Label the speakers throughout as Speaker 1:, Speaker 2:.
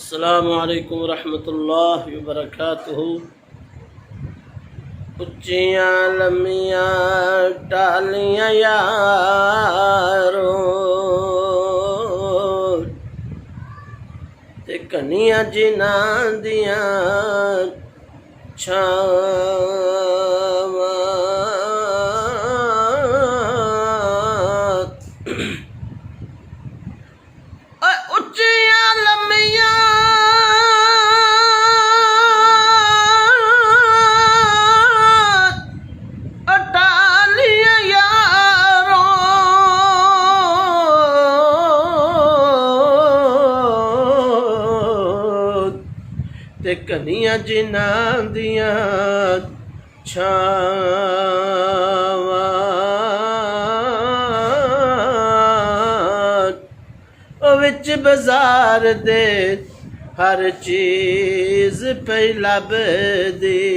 Speaker 1: अस्सलामु अलैकुम रहमतुल्लाहि व बरकातुहू। उच्चियां लम्मियां टालियां यारो ते घनियां जिन्हां दियां छावां। उच्चियां लम्मियां टालियां यारो ते घनियां जिन्हां दियां छावां। विच बाजार दे हर चीज पे लभदी,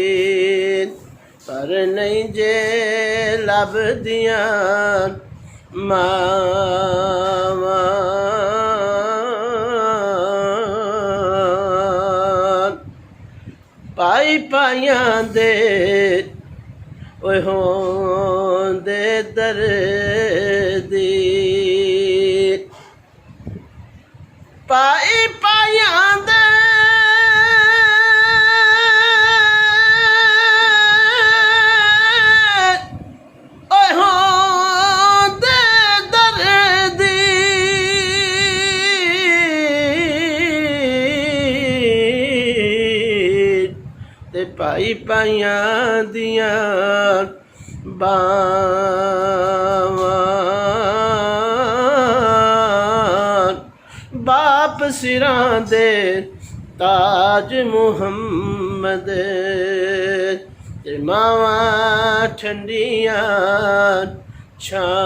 Speaker 1: पर नहीं जे लभदियां मावां। पाई पाइयां दे ओए होंदे दर्दी, पाई पाइयां दे ओए होंदे दर्दी। ते पाई पाइयां दियां बावां। बाप सिरां दे ताज मुहम्मद ते मावां ठंडियां छावां।